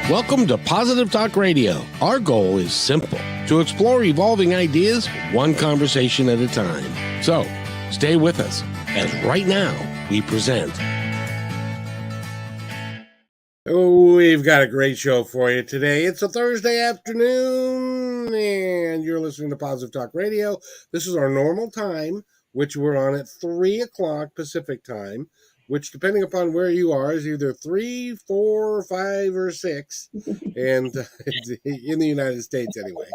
Welcome to Positive Talk Radio. Our goal is simple, to explore evolving ideas one conversation at a time. So, stay with us as right now we present. We've got a great show for you today. It's a Thursday afternoon and you're listening to Positive Talk Radio. This is our normal time, which we're on at 3 o'clock Pacific time, which depending upon where you are is either 3, 4, 5, or 6, and in the United States anyway.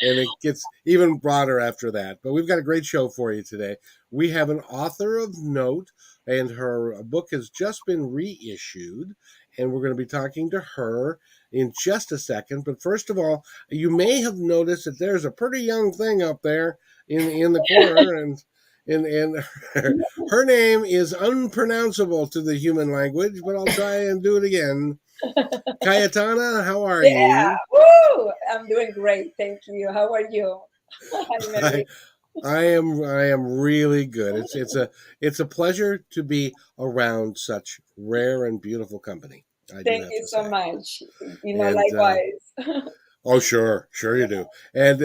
And it gets even broader after that. But we've got a great show for you today. We have an author of note, and her book has just been reissued, and we're going to be talking to her in just a second. But first of all, you may have noticed that there's a pretty young thing up there in the corner, and her name is unpronounceable to the human language, but I'll try and do it again. Cayetana, how are you? Yeah, woo! I'm doing great, thank you. How are you? I am really good. It's a pleasure to be around such rare and beautiful company. Thank you so much. Likewise. Oh, sure you do. And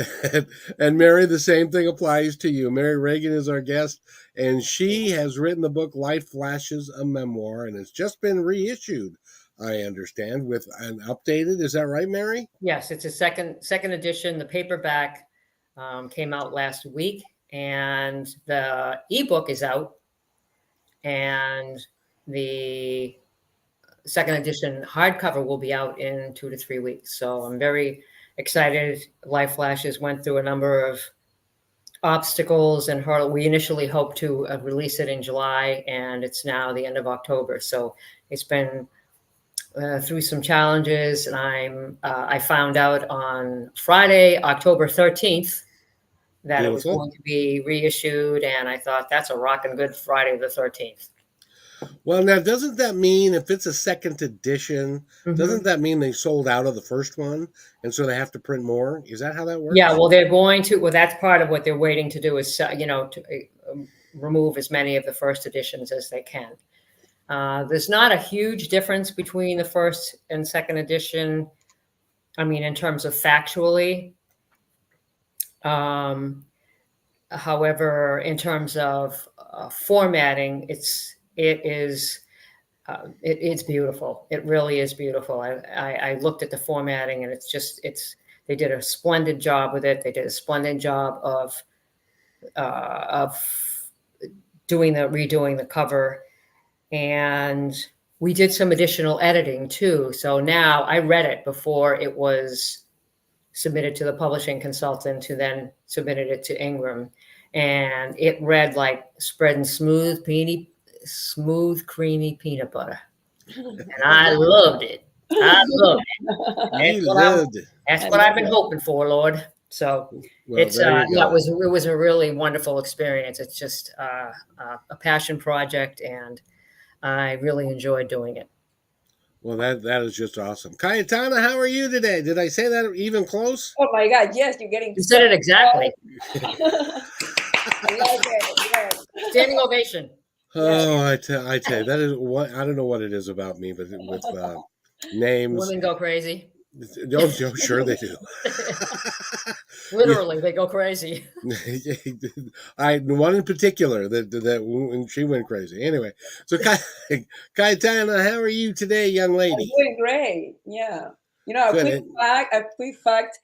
Merrie, the same thing applies to you. Merrie Reagan is our guest, and she has written the book Life Flashes, a Memoir, and it's just been reissued, I understand, with an updated. Is that right, Merrie? Yes, it's a second edition. The paperback came out last week, and the ebook is out, and the second edition hardcover will be out in 2 to 3 weeks. So I'm very excited. Life Flashes went through a number of obstacles and hurdles. We initially hoped to release it in July, and it's now the end of October. So it's been through some challenges, and I found out on Friday, October 13th, that Beautiful. It was going to be reissued, and I thought that's a rockin' good Friday the 13th. Well, now, doesn't that mean if it's a second edition, doesn't that mean they sold out of the first one, and so they have to print more? Is that how that works? Yeah, well, they're going to. Well, that's part of what they're waiting to do is, to remove as many of the first editions as they can. There's not a huge difference between the first and second edition. I mean, in terms of factually. However, in terms of formatting, it's beautiful. It really is beautiful. I looked at the formatting, and they did a splendid job with it. They did a splendid job of redoing the cover, and we did some additional editing too. So now I read it before it was submitted to the publishing consultant, who then submitted it to Ingram, and it read like spreading smooth, creamy peanut butter. And I loved it. That's what I've been hoping for, Lord. So it was a really wonderful experience. It's just a passion project, and I really enjoyed doing it. Well, that is just awesome. Cayetana, how are you today? Did I say that even close? Oh my God, yes, You said it exactly. I like it, yes. Standing ovation. Oh, I tell you, that is what I don't know what it is about me, but with names, women go crazy. Oh, sure they do. Literally, they go crazy. One in particular that she went crazy. Anyway, so Cayetana, how are you today, young lady? I'm doing great. Yeah, a quick fact.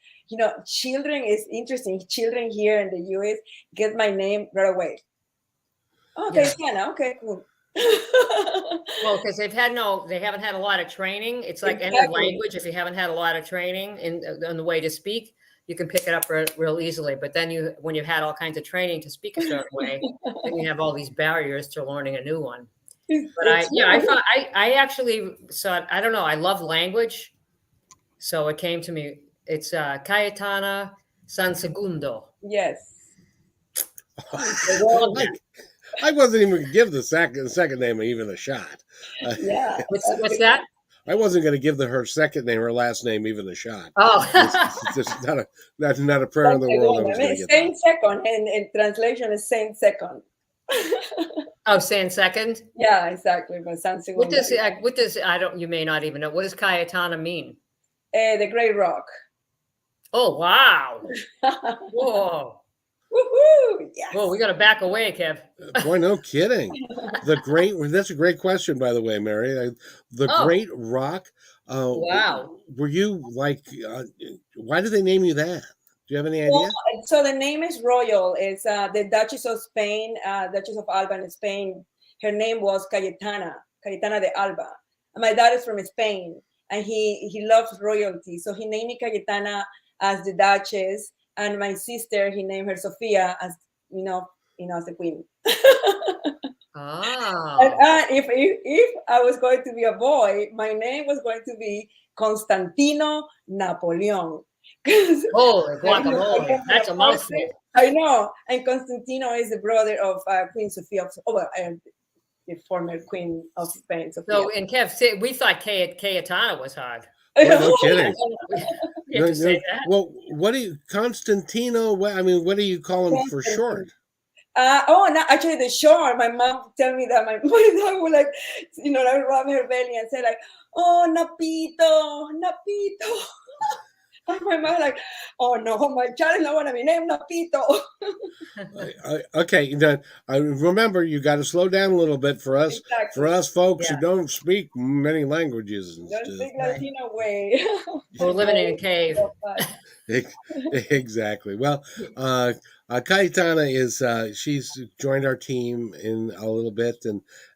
Children is interesting. Children here in the U.S. get my name right away. Oh, Cayetana. Okay, cool. Well, because they haven't had a lot of training. It's like any language. If you haven't had a lot of training in the way to speak, you can pick it up real easily. But then when you've had all kinds of training to speak a certain way, then you have all these barriers to learning a new one. But I actually saw, I don't know, I love language. So it came to me. It's Cayetana San Segundo. Yes. I wasn't even going to give the second name even a shot. Yeah. What's that? I wasn't going to give her second name, her last name, even a shot. Oh, it's just not a prayer in the world. Same second, and in translation is same second. Oh, saying second? Yeah, exactly. But San Segundo. What does I don't? You may not even know. What does Cayetana mean? The Great Rock. Oh, wow. Whoa. Woohoo! Yes. Whoa, we got to back away, Kev. Boy, no kidding. That's a great question, by the way, Merrie. The Great Rock. Wow. Were you like, why did they name you that? Do you have any idea? Well, so the name is royal. It's the Duchess of Spain, Duchess of Alba in Spain. Her name was Cayetana de Alba. And my dad is from Spain, and he loves royalty. So he named me Cayetana as the Duchess, and my sister, he named her Sofia as, as the queen. Ah. And if I was going to be a boy, my name was going to be Constantino Napoleon. Holy guacamole. That's a mouthful. I know. And Constantino is the brother of Queen Sofia, the former queen of Spain. Sofia. So, and Kev, we thought Cayetana was hard. Oh, no kidding. You have to say that. Well, what do you, Constantino, what do you call him for short? No, actually the short, my mom tell me that my dad would like, rub her belly and say like, oh, Napito. And my mom like, oh no, my child is not going to be named Napito. Okay, remember you got to slow down a little bit for us. Exactly. For us folks who don't speak many languages. Don't speak Latino way. We're living in a cave. Exactly. Well, Cayetana is she's joined our team in a little bit,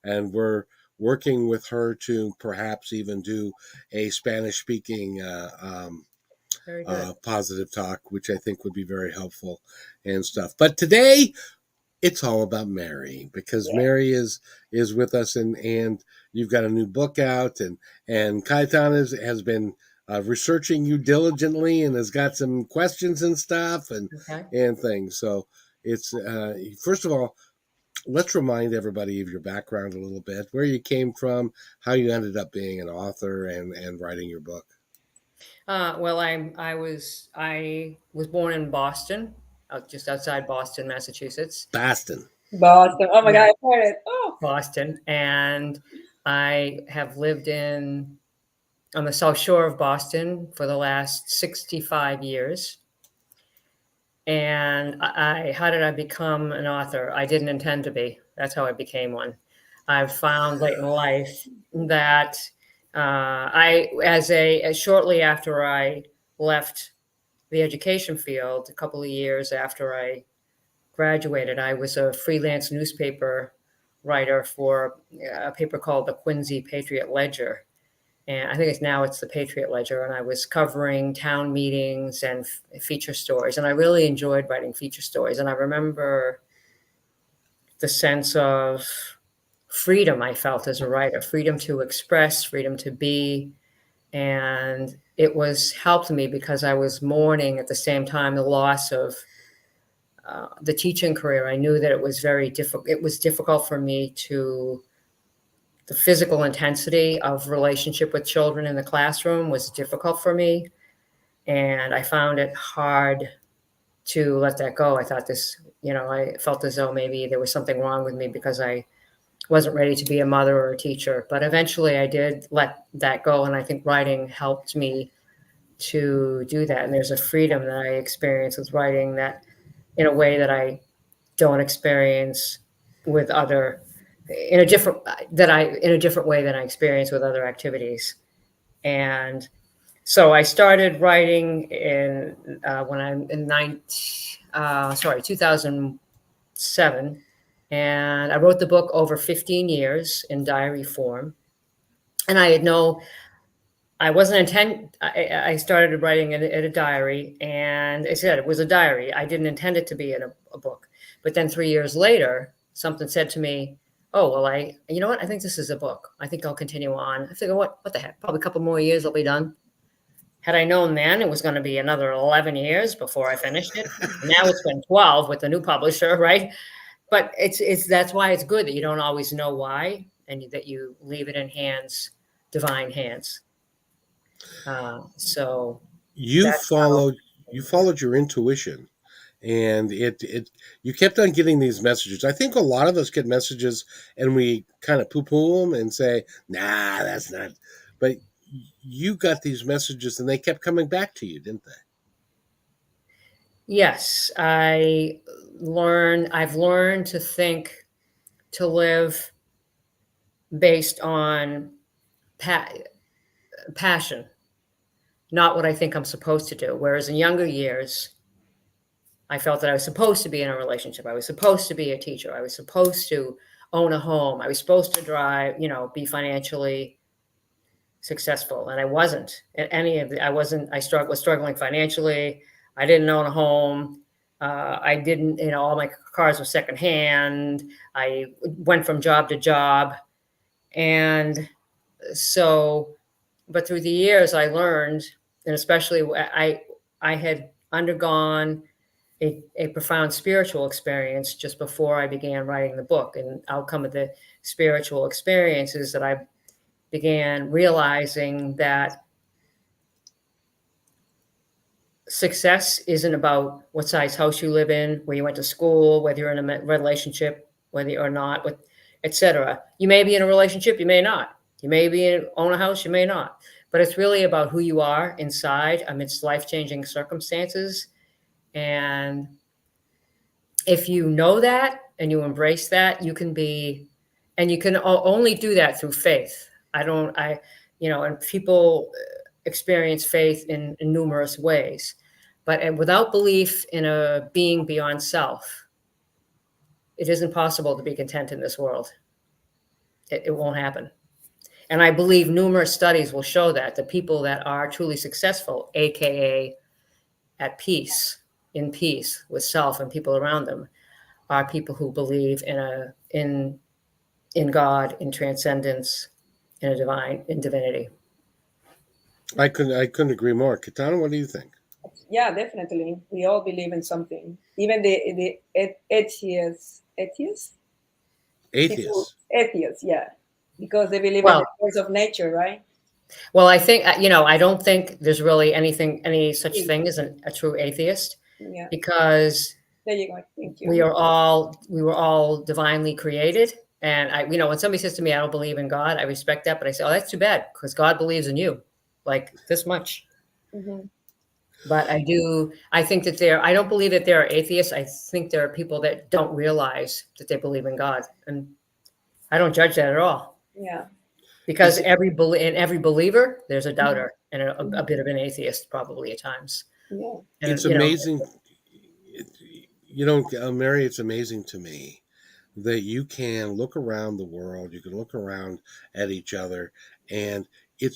and we're working with her to perhaps even do a Spanish speaking positive talk, which I think would be very helpful and stuff. But today it's all about Merrie, because Merrie is with us, and you've got a new book out, and Cayetana has been researching you diligently and has got some questions and stuff and things. So it's first of all, let's remind everybody of your background a little bit, where you came from, how you ended up being an author and writing your book. Well, I was born in Boston, just outside Boston, Massachusetts. Boston. Oh my God, I heard it. Oh. Boston, and I have lived on the South Shore of Boston for the last 65 years. And how did I become an author? I didn't intend to be. That's how I became one. I've found late in life that shortly after I left the education field, a couple of years after I graduated, I was a freelance newspaper writer for a paper called the Quincy Patriot Ledger. And I think it's the Patriot Ledger. And I was covering town meetings and feature stories. And I really enjoyed writing feature stories. And I remember the sense of freedom I felt as a writer, freedom to express, freedom to be. And it helped me because I was mourning at the same time the loss of the teaching career. I knew that it was very difficult. It was difficult for me the physical intensity of relationship with children in the classroom was difficult for me. And I found it hard to let that go. I thought I felt as though maybe there was something wrong with me because I wasn't ready to be a mother or a teacher. But eventually I did let that go. And I think writing helped me to do that. And there's a freedom that I experience with writing that in a way that I don't experience with in a different way than I experience with other activities. And so I started writing in 2007, and I wrote the book over 15 years in diary form. And I started writing in a diary, and I said it was a diary. I didn't intend it to be in a book. But then 3 years later, something said to me, oh, well, you know what? I think this is a book. I think I'll continue on. I figure, what the heck? Probably a couple more years I'll be done. Had I known then it was going to be another 11 years before I finished it. Now it's been 12 with the new publisher, right? But that's why it's good that you don't always know why, and that you leave it in divine hands. So you followed your intuition. And you kept on getting these messages. I think a lot of us get messages and we kind of poo-poo them and say, nah, that's not. But you got these messages and they kept coming back to you, didn't they? Yes, I've learned to live based on passion, not what I think I'm supposed to do. Whereas in younger years, I felt that I was supposed to be in a relationship. I was supposed to be a teacher. I was supposed to own a home. I was supposed to drive, be financially successful. And I wasn't at any of the, I wasn't, I was struggling financially. I didn't own a home. I didn't, all my cars were secondhand. I went from job to job. And so, but through the years I learned, and especially I had undergone a profound spiritual experience just before I began writing the book. And outcome of the spiritual experience is that I began realizing that success isn't about what size house you live in, where you went to school, whether you're in a relationship, whether you're not, etc. You may be in a relationship, you may not. You may own a house, you may not. But it's really about who you are inside amidst life-changing circumstances. And if you know that and you embrace that, you can be, and you can only do that through faith. And people experience faith in numerous ways, but without belief in a being beyond self, it isn't possible to be content in this world. It won't happen. And I believe numerous studies will show that the people that are truly successful, AKA at peace, in peace with self and people around them, are people who believe in God, in transcendence, in divinity. I couldn't agree more. Cayetana, what do you think? Yeah, definitely. We all believe in something. Even the atheists. Atheists, yeah, because they believe in the force of nature, right? Well, I think I don't think there's really any such thing as a true atheist, because there you go. Thank you. we were all divinely created. And when somebody says to me, I don't believe in God, I respect that, but I say, oh, that's too bad, because God believes in you, like this much. Mm-hmm. But I think that I don't believe that there are atheists. I think there are people that don't realize that they believe in God. And I don't judge that at all. Yeah. Because in every believer, there's a doubter and a bit of an atheist probably at times. Yeah. And it's amazing. Merrie, it's amazing to me that you can look around the world, you can look around at each other, and it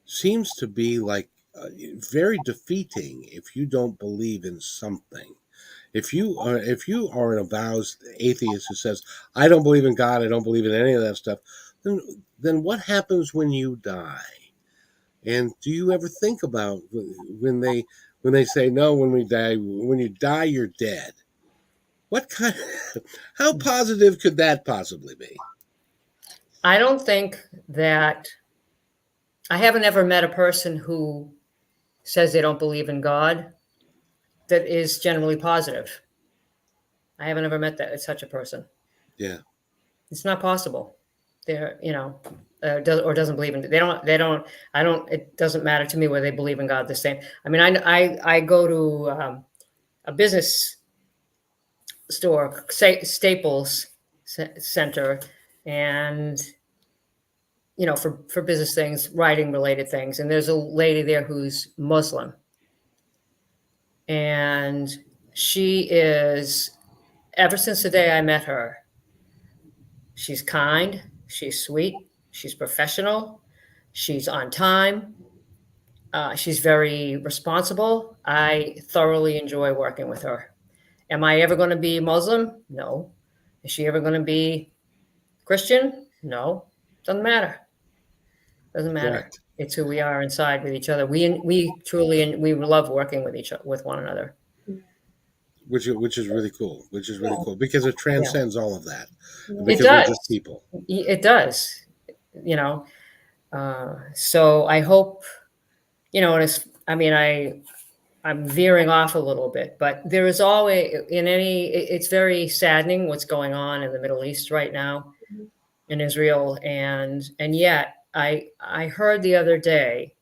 seems to be like very defeating if you don't believe in something. If you are an avowed atheist who says, I don't believe in God, I don't believe in any of that stuff, then what happens when you die? And do you ever think about when they say, no, when you die, you're dead? How positive could that possibly be? I don't think that I haven't ever met a person who says they don't believe in God that is generally positive. I haven't ever met such a person. Yeah. It's not possible. They're, or doesn't believe in, it doesn't matter to me whether they believe in God the same. I mean, I go to a business store, say Staples Center, and for business things, writing related things, and there's a lady there who's Muslim, and she is, ever since the day I met her, she's kind, she's sweet, she's professional, she's on time, she's very responsible. I thoroughly enjoy working with her. Am I ever going to be Muslim? No. Is she ever going to be Christian? No. Doesn't matter. Doesn't matter. Correct. It's who we are inside with each other. We truly we love working with one another. Which is really cool. Which is really cool because it transcends all of that. Because we're just people. It does. So I hope, I'm veering off a little bit, but there is always it's very saddening what's going on in the Middle East right now, in Israel. And yet I heard the other day,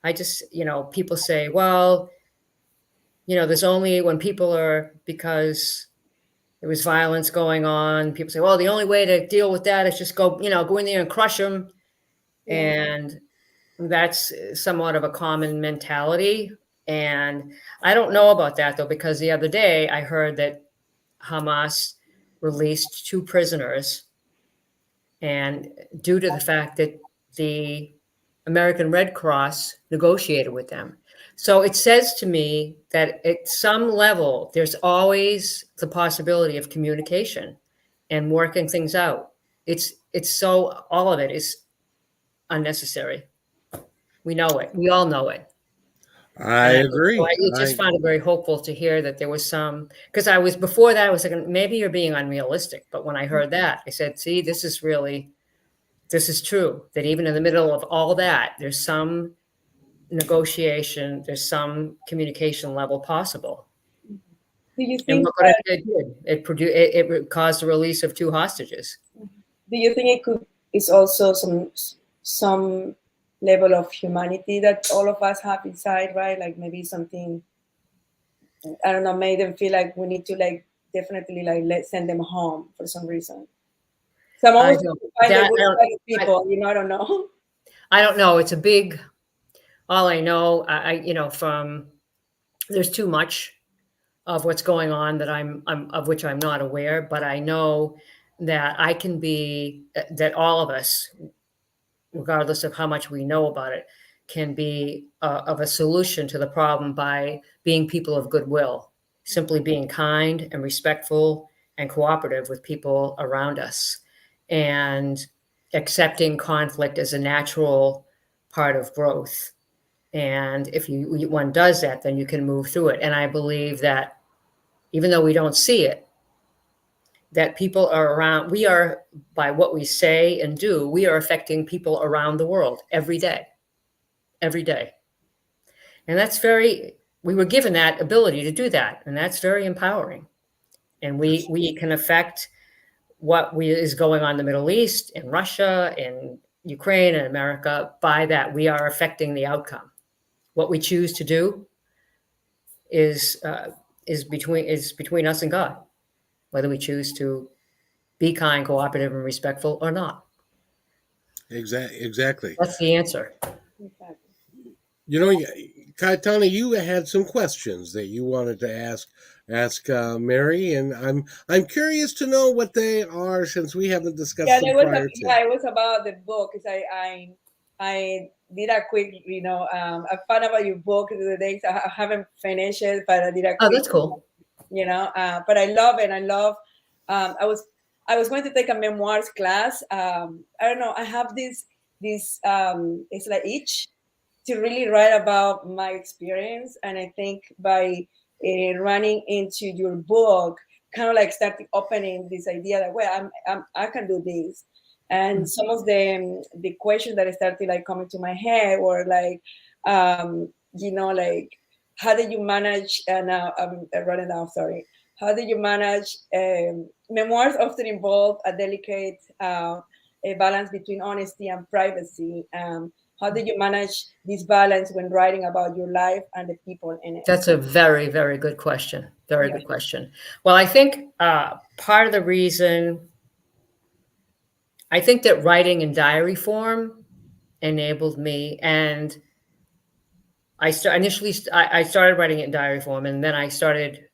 I just, people say, well, there's only when people are, because there was violence going on, people say, well, the only way to deal with that is just go in there and crush them. Yeah. And that's somewhat of a common mentality. And I don't know about that, though, because the other day I heard that Hamas released 2 prisoners, and due to the fact that the American Red Cross negotiated with them. So it says to me that at some level, there's always the possibility of communication and working things out. It's so, all of it is unnecessary. We know it. We all know it. I agree. So I just found it very hopeful to hear that there was some, because before that, I was like, maybe you're being unrealistic. But when I heard that, I said, see, this is true, that even in the middle of all that, there's some negotiation, there's some communication level possible. Do you And think look what it did. It caused the release of 2 hostages. Do you think it's also some level of humanity that all of us have inside, right? Like maybe something, I don't know, made them feel like we need to definitely send them home for some reason. So I'm always trying to find the good side of people, I don't know. I don't know. It's a big, all I know, there's too much of what's going on that of which I'm not aware, but I know that that all of us, regardless of how much we know about it, can be of a solution to the problem by being people of goodwill, simply being kind and respectful and cooperative with people around us, and accepting conflict as a natural part of growth. And if one does that, then you can move through it. And I believe that even though we don't see it, that people are around, we are, by what we say and do, we are affecting people around the world every day. And we were given that ability to do that. And that's very empowering. And we can affect what is going on in the Middle East, in Russia, in Ukraine, and America. By that, we are affecting the outcome. What we choose to do is between us and God, whether we choose to be kind, cooperative, and respectful or not. Exactly. That's the answer. Cayetana, you had some questions that you wanted to ask Merrie, and I'm curious to know what they are, since we haven't discussed them prior to. Yeah, it was about the book. Because I did a quick, I found about your book the other day. So I haven't finished it, but I did a quick. Oh, that's cool. But I love it. I love. I was going to take a memoirs class. I don't know. I have this it's like itch to really write about my experience, and I think by running into your book, kind of like started opening this idea that, well, I can do this. And some of the questions that started coming to my head were like, how do you manage? And now I'm running down. Sorry. How do you manage? Memoirs often involve a delicate a balance between honesty and privacy. How do you manage this balance when writing about your life and the people in it? That's a very, very good question. Very good question. Well, I think part of the reason, I think that writing in diary form enabled me, and I started writing it in diary form, and then I started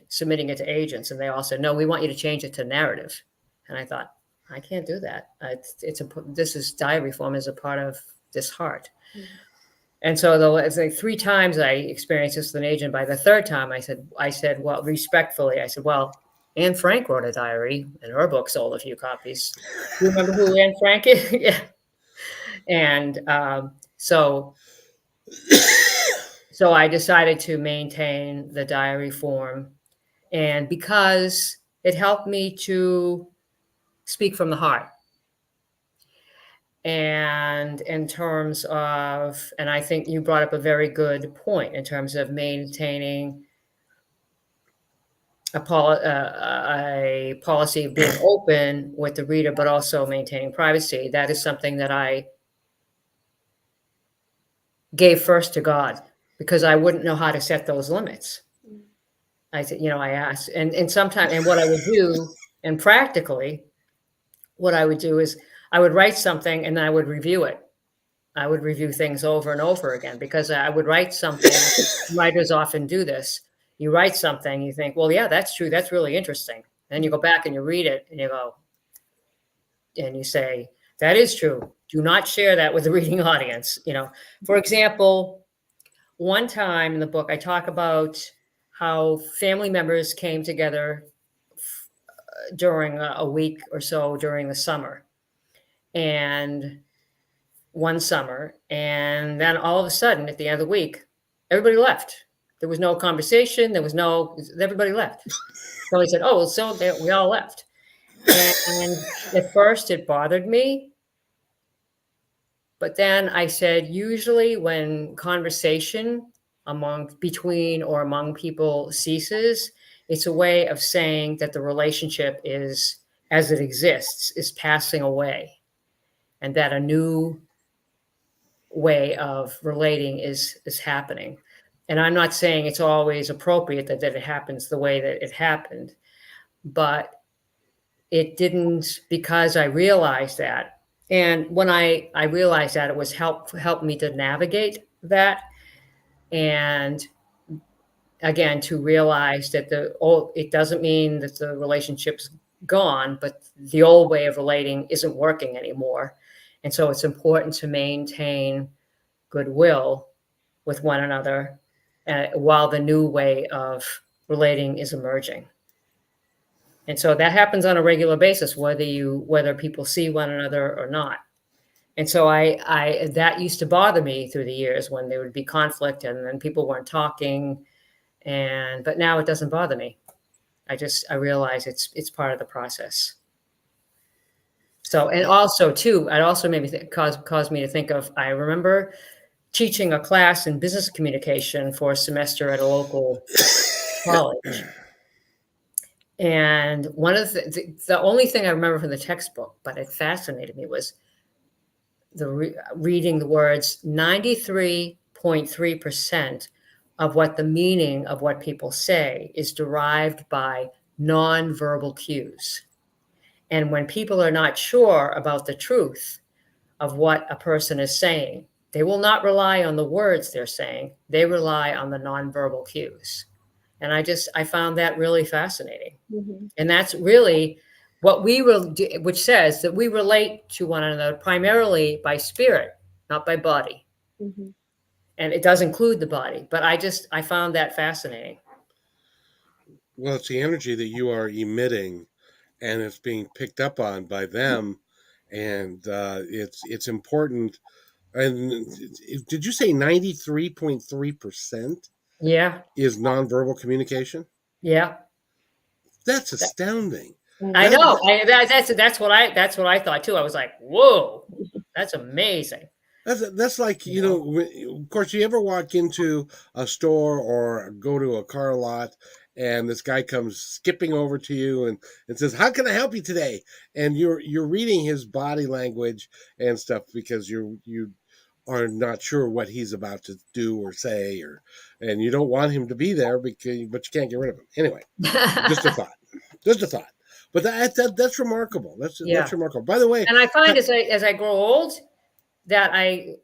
submitting it to agents, and they all said, no, we want you to change it to narrative. And I thought, I can't do that. This is diary form as a part of this heart. Mm-hmm. And so it's like 3 times I experienced this with an agent. By the 3rd time, I said, well, respectfully, well, Anne Frank wrote a diary, and her book sold a few copies. Do you remember who Anne Frank is? Yeah. And so I decided to maintain the diary form, and because it helped me to speak from the heart. And in terms of, and I think you brought up a very good point in terms of maintaining a policy of being open with the reader, but also maintaining privacy. That is something that I gave first to God, because I wouldn't know how to set those limits. I said, I asked, and sometimes, and what I would do, and practically, what I would do is I would write something and then I would review it. I would review things over and over again, because I would write something. Writers often do this. You write something, you think, well, yeah, that's true. That's really interesting. Then you go back and you read it and you go, and you say, that is true. Do not share that with the reading audience. For example, one time in the book, I talk about how family members came together during a week or so during the summer, and one summer, and then all of a sudden at the end of the week, everybody left. There was no conversation. Everybody left. So I said, oh, well, so we all left. And at first it bothered me. But then I said, usually when conversation between or among people ceases, it's a way of saying that the relationship is, as it exists, is passing away, and that a new way of relating is happening. And I'm not saying it's always appropriate that it happens the way that it happened, but it didn't, because I realized that. And when I realized that, it was helped me to navigate that. And again, to realize that it doesn't mean that the relationship's gone, but the old way of relating isn't working anymore. And so it's important to maintain goodwill with one another while the new way of relating is emerging. And so that happens on a regular basis, whether people see one another or not. And so that used to bother me through the years, when there would be conflict and then people weren't talking. But now it doesn't bother me. I realize it's part of the process. So, and also too, it also made me caused me to think of, I remember teaching a class in business communication for a semester at a local college. And one of the only thing I remember from the textbook, but it fascinated me, was reading the words 93.3% of what the meaning of what people say is derived by nonverbal cues. And when people are not sure about the truth of what a person is saying, they will not rely on the words they're saying. They rely on the nonverbal cues. And I found that really fascinating. Mm-hmm. And that's really what which says that we relate to one another primarily by spirit, not by body. Mm-hmm. And it does include the body, but I found that fascinating. Well, it's the energy that you are emitting, and it's being picked up on by them, and it's important. And did you say 93.3%? Yeah. Is nonverbal communication? Yeah. That's astounding. I know. That's what I thought too. I was like, whoa, that's amazing. That's like, of course, you ever walk into a store or go to a car lot, and this guy comes skipping over to you and says, how can I help you today? And you're reading his body language and stuff, because you are not sure what he's about to do or say, and you don't want him to be there, but you can't get rid of him. Anyway, just a thought. But that's remarkable. That's remarkable. By the way, and I find as I grow old that I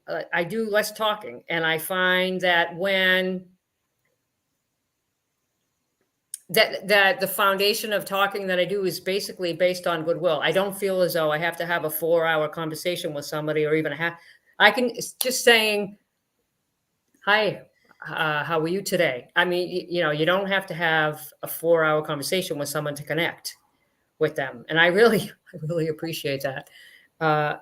do less talking, and I find that when that the foundation of talking that I do is basically based on goodwill. I don't feel as though I have to have a 4-hour conversation with somebody, or even I can just saying, hi, how are you today? I mean, you don't have to have a 4-hour conversation with someone to connect with them. And I really appreciate that.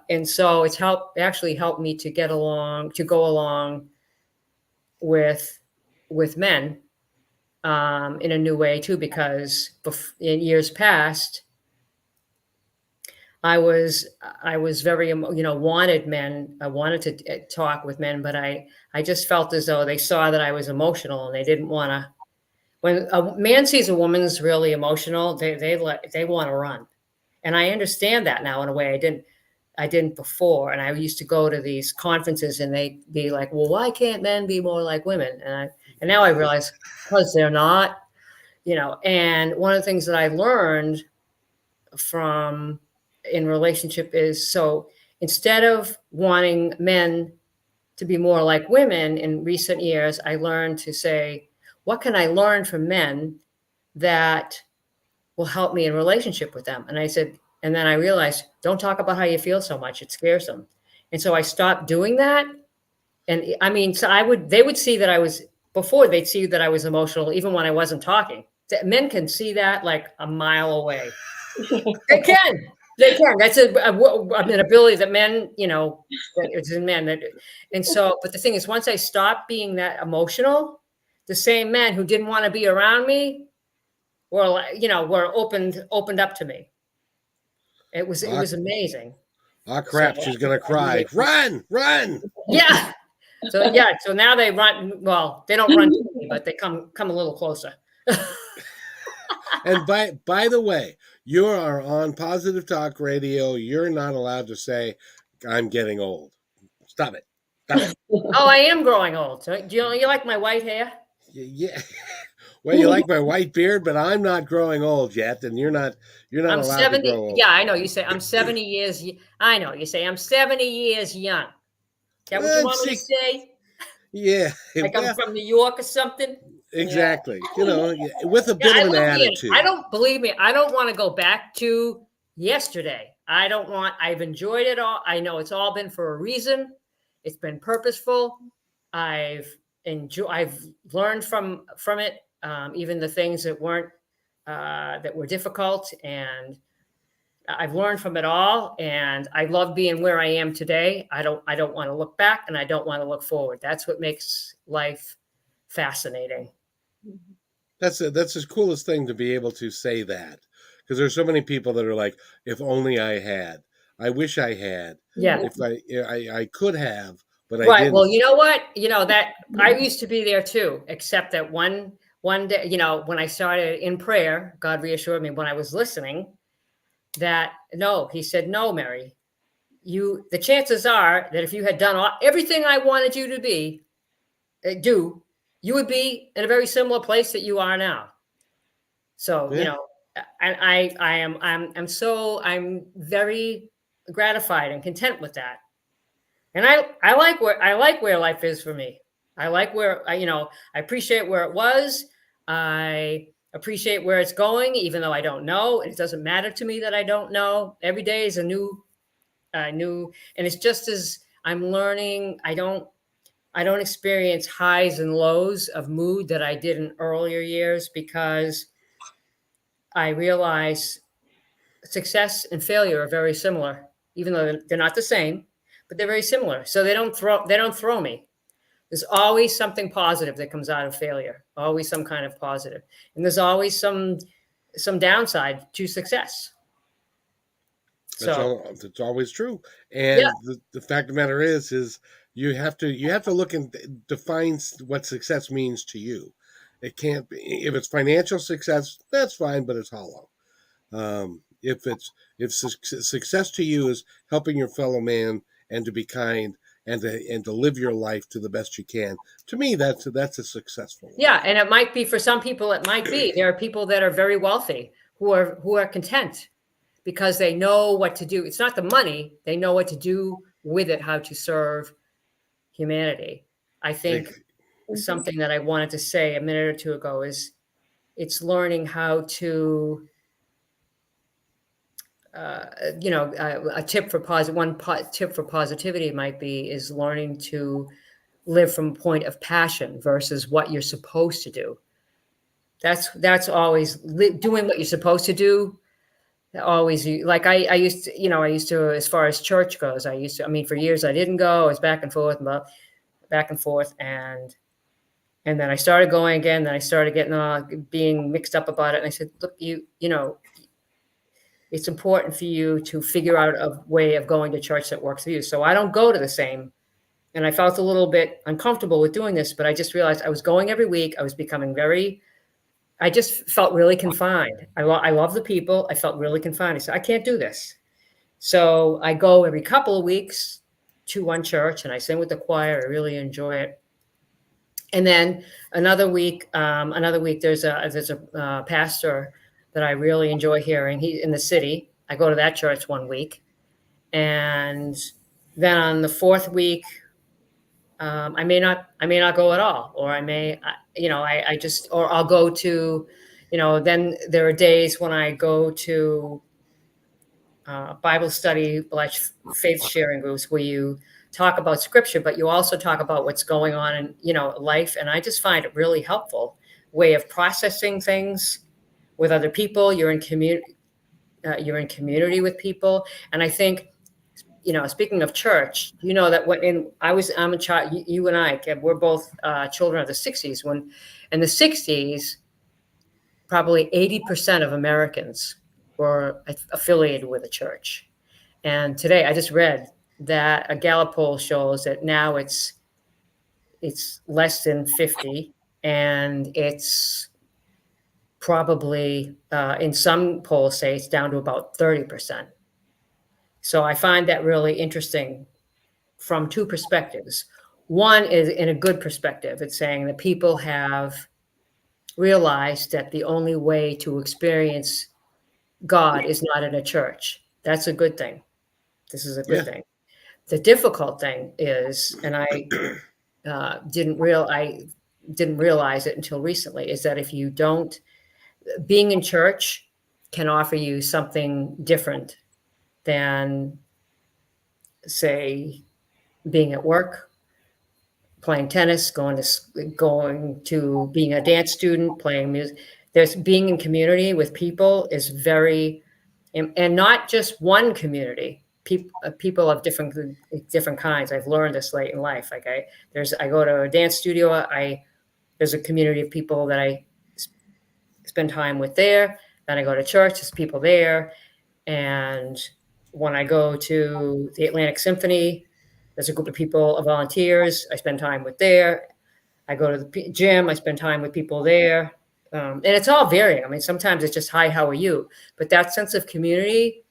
And so it's actually helped me to go along with men in a new way too, because in years past, I was very, wanted men. I wanted to talk with men, but I just felt as though they saw that I was emotional and they didn't want to when a man sees a woman's really emotional, they want to run. And I understand that now in a way I didn't before. And I used to go to these conferences and they'd be like, well, why can't men be more like women? And now I realize because they're not, and one of the things that I learned from in relationship is, so instead of wanting men to be more like women in recent years, I learned to say, what can I learn from men that will help me in relationship with them? And I said, and then I realized, don't talk about how you feel so much. It scares them. And so I stopped doing that. And I mean, so they would see that they'd see that I was emotional, even when I wasn't talking. Men can see that like a mile away. They can. That's an ability that men, it's in men. And so, but the thing is, once I stopped being that emotional, the same men who didn't want to be around me were opened up to me. It was amazing. Oh crap! So, she's gonna cry. Run! Yeah. So now they run. Well, they don't run to me, but they come a little closer. And by the way, you are on Positive Talk Radio. You're not allowed to say, "I'm getting old." Stop it. Oh, I am growing old. So, do you like my white hair? Yeah. Well, you like my white beard, but I'm not growing old yet, and you're not allowed 70, to grow old. Yeah, I know. You say I'm 70 years. I know. You say I'm 70 years young. Is that what you want me to say? Yeah. Like I'm from New York or something? Exactly. Yeah. With a bit of an attitude. I don't want to go back to yesterday. I've enjoyed it all. I know it's all been for a reason. It's been purposeful. I've learned from it, even the things that weren't, that were difficult, and I've learned from it all, and I love being where I am today. I don't want to look back, and I don't want to look forward. That's what makes life fascinating. That's the coolest thing, to be able to say that, because there's so many people that are like, if only I had. I wish I had. Yeah. If I could have, but right. I didn't. Well, you know what? That I used to be there too, except that one day, when I started in prayer, God reassured me when I was listening that he said, no, Merrie, the chances are that if you had done everything I wanted you to do, you would be in a very similar place that you are now. So, and I'm very gratified and content with that. And I like where life is for me. I like where, I appreciate where it was. I appreciate where it's going, even though I don't know. It doesn't matter to me that I don't know. Every day is a new, and it's just as I'm learning. I don't experience highs and lows of mood that I did in earlier years, because I realize success and failure are very similar, even though they're not the same, but they're very similar. So they don't throw me. There's always something positive that comes out of failure, always some kind of positive. And there's always some downside to success. That's always true. And the fact of the matter is you have to look and define what success means to you. It can't be, if it's financial success, that's fine, but it's hollow. If success to you is helping your fellow man and to be kind and to live your life to the best you can, to me that's a successful life. Yeah, and it might be for some people. It might be there are people that are very wealthy who are content because they know what to do. It's not the money; they know what to do with it, how to serve humanity. I think something that I wanted to say a minute or two ago is it's learning how to. A tip for tip for positivity might be is learning to live from a point of passion versus what you're supposed to do. That's always doing what you're supposed to do. Always, like I used to, as far as church goes, for years I didn't go. I was back and forth, and then I started going again. Then I started being mixed up about it. And I said, look, it's important for you to figure out a way of going to church that works for you. So I don't go to the same. And I felt a little bit uncomfortable with doing this, but I just realized I was going every week. I was becoming very I just felt really confined. I love the people. I felt really confined. I said, I can't do this. So I go every couple of weeks to one church and I sing with the choir. I really enjoy it. And then another week, there's a pastor that I really enjoy hearing. He's in the city. I go to that church one week, and then on the fourth week, I may not go at all, or I just, or I'll go to, then there are days when I go to Bible study, like faith sharing groups where you talk about scripture, but you also talk about what's going on in, life. And I just find it really helpful way of processing things with other people. You're in community with people. And I think, speaking of church, that I'm a child, you and I, Kev, we're both children of the 60s. When in the 60s, probably 80% of Americans were affiliated with a church. And today I just read that a Gallup poll shows that now it's less than 50, and it's probably in some polls say it's down to about 30%. So I find that really interesting from two perspectives. One is in a good perspective. It's saying that people have realized that the only way to experience God is not in a church. That's a good thing. This is a good thing. The difficult thing is, and I didn't realize it until recently, is that if you don't, being in church can offer you something different than, say, being at work, playing tennis, going to being a dance student, playing music. There's being in community with people is very, and not just one community. People of different kinds. I've learned this late in life. Like I go to a dance studio. There's a community of people that I spend time with there. Then I go to church. There's people there, and when I go to the Atlantic Symphony, there's a group of people, volunteers. I spend time with there. I go to the gym. I spend time with people there, and it's all varying. I mean, sometimes it's just hi, how are you? But that sense of community.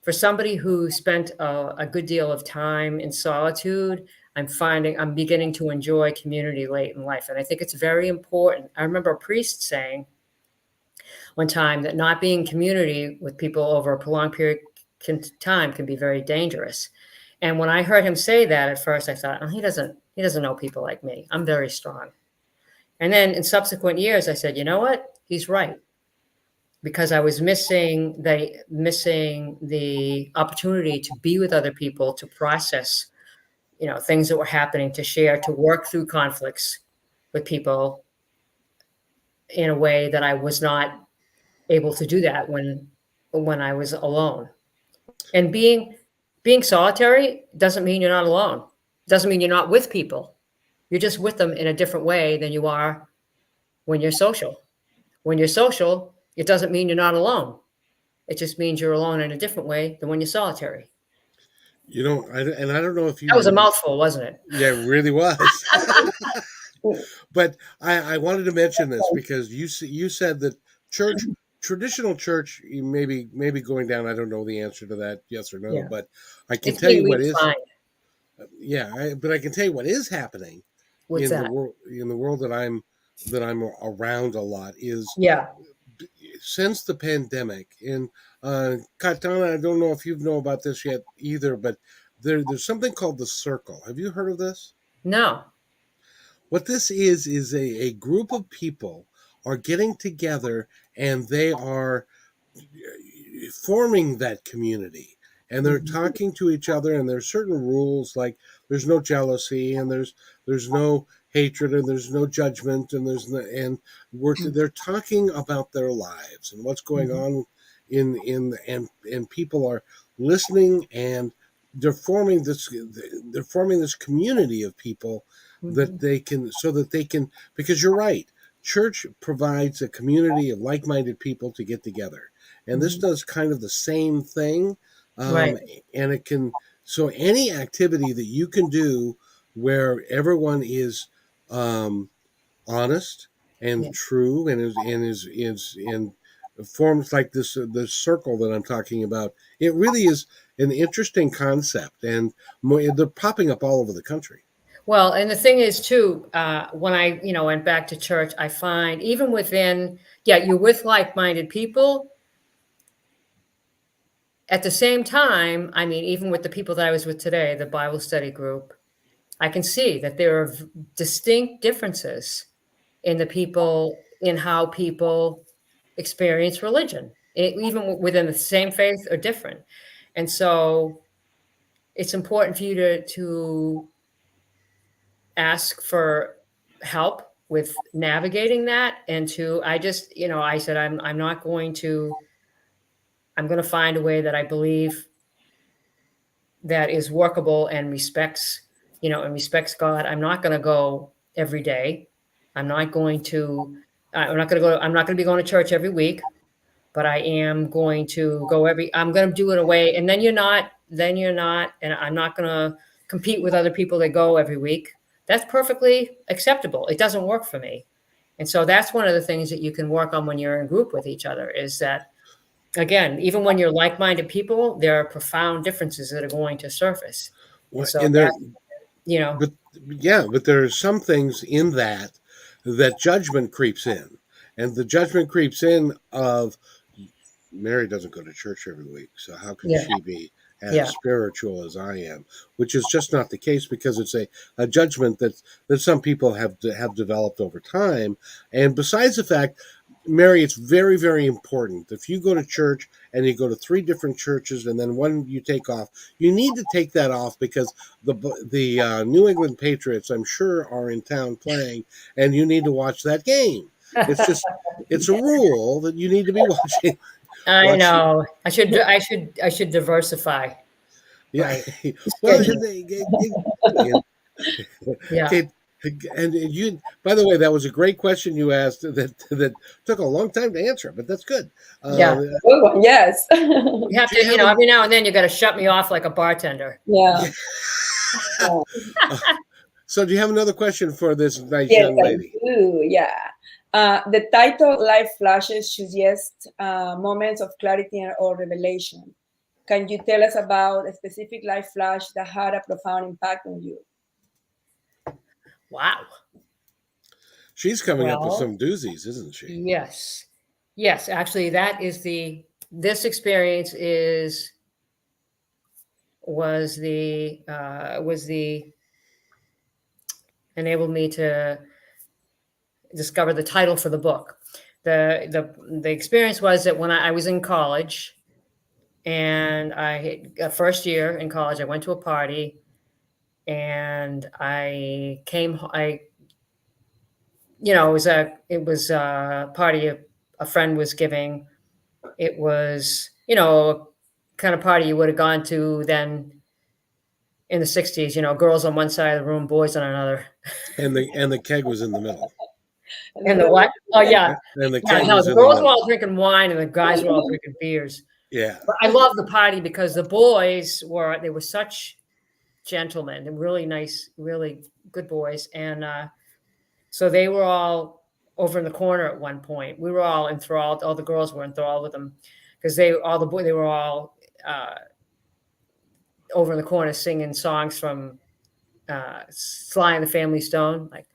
For somebody who spent a good deal of time in solitude, I'm beginning to enjoy community late in life. And I think it's very important. I remember a priest saying one time that not being in community with people over a prolonged period of time can be very dangerous. And when I heard him say that at first, I thought, oh, he doesn't know people like me. I'm very strong. And then in subsequent years, I said, you know what? He's right. Because I was missing the opportunity to be with other people, to process, things that were happening, to share, to work through conflicts with people in a way that I was not able to do that when I was alone. And being solitary doesn't mean you're not alone. It doesn't mean you're not with people. You're just with them in a different way than you are when you're social. When you're social, it doesn't mean you're not alone. It just means you're alone in a different way than when you're solitary. I don't know if you... That was a mouthful, wasn't it? Yeah, it really was. But I wanted to mention this because you said that traditional church, maybe going down. I don't know the answer to that, yes or no, but I can tell you what is. But I can tell you what is happening in the world that I'm around a lot is since the pandemic. And Cayetana, I don't know if you know about this yet either, but there's something called the Circle. Have you heard of this? No. What this is a group of people are getting together and they are forming that community. And they're talking to each other, and there's certain rules, like there's no jealousy, and there's no hatred, and there's no judgment, and they're talking about their lives and what's going on and people are listening, and they're forming this community of people that they can, because you're right, church provides a community of like-minded people to get together, and this does kind of the same thing. And it can, so any activity that you can do where everyone is honest and true, and is forms like this circle that I'm talking about. It really is an interesting concept, and they're popping up all over the country. Well, and the thing is too, when I, went back to church, I find even within, you're with like-minded people. At the same time, I mean, even with the people that I was with today, the Bible study group, I can see that there are distinct differences in the people, in how people experience religion, even within the same faith or different. And so it's important for you to ask for help with navigating that. And I said, I'm not going to, I'm going to find a way that I believe that is workable and respects God. I'm not going to go every day. I'm not going to, I'm not going to go, I'm not going to be going to church every week, but I am going to go I'm going to do it away. And then you're not, and I'm not going to compete with other people that go every week. That's perfectly acceptable. It doesn't work for me. And so that's one of the things that you can work on when you're in group with each other, is that, again, even when you're like-minded people, there are profound differences that are going to surface. And so but there are some things in that judgment creeps in, and the judgment creeps in of Merrie doesn't go to church every week, so how can she be as spiritual as I am? Which is just not the case, because it's a judgment that some people have developed over time. And besides the fact, Merrie, it's very, very important. If you go to church and you go to 3 different churches and then one you take off, you need to take that off, because the New England Patriots, I'm sure, are in town playing, and you need to watch that game. It's a rule that you need to be watching. I know. I should diversify. Yeah. Right. Well, Yeah. okay. And you, by the way, that was a great question you asked that took a long time to answer, but that's good. Yeah. Good one. Yes. You have to, every now and then you got to shut me off like a bartender. Yeah. So do you have another question for this nice young lady? I do, yeah. The title Life Flashes suggest moments of clarity or revelation. Can you tell us about a specific life flash that had a profound impact on you? Wow. She's coming up with some doozies, isn't she? Yes. Yes. Actually, this experience was the enabled me to discover the title for the book. The experience was that when I was in college, and first year in college, I went to a party, and it was a party a friend was giving. It was, kind of party you would have gone to then in the 60s, girls on one side of the room, boys on another. And the keg was in the middle. And the what? Oh, yeah. And the keg the girls were all drinking wine and the guys were all drinking beers. Yeah. But I love the party because the boys were such gentlemen and really nice, really good boys. And so they were all over in the corner at one point. We were all enthralled. All the girls were enthralled with them because they were all over in the corner singing songs from Sly and the Family Stone, like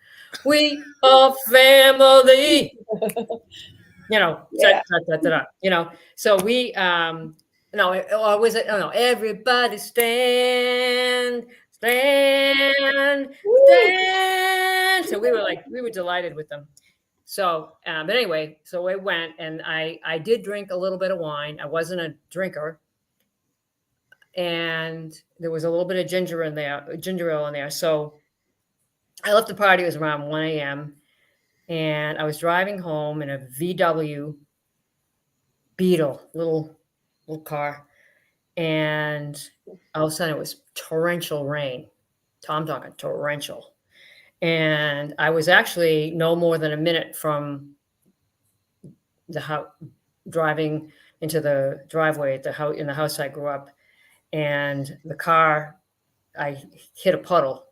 "We are family," So we, or was it? Oh no, everybody stand. So we were delighted with them. So, but anyway, so we went, and I did drink a little bit of wine. I wasn't a drinker. And there was a little bit of ginger ale in there. So I left the party. It was around 1 a.m. and I was driving home in a VW Beetle, little car. And all of a sudden it was torrential rain. I'm talking torrential. And I was actually no more than a minute from the house, driving into the driveway at in the house I grew up. And the car, I hit a puddle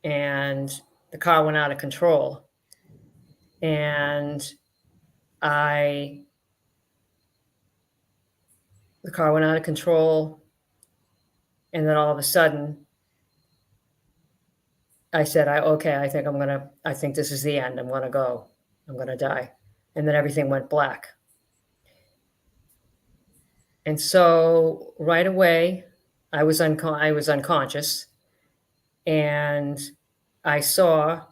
and the car went out of control. And the car went out of control. And then all of a sudden, I said, I think this is the end. I'm going to go. I'm going to die. And then everything went black. And so right away, I was unconscious, and I saw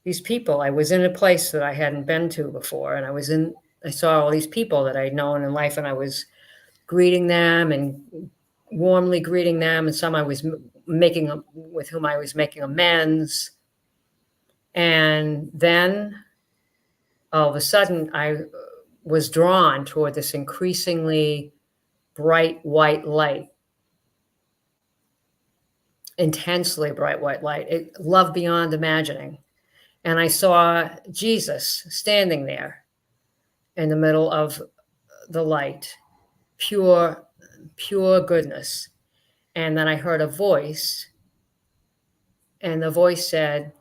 these people. I was in a place that I hadn't been to before, and I saw all these people that I'd known in life, and I was greeting them and warmly greeting them, and some I was with whom I was making amends. And then all of a sudden, I was drawn toward this increasingly bright white light, intensely bright white light, love beyond imagining. And I saw Jesus standing there in the middle of the light, pure goodness. And then I heard a voice, and the voice said,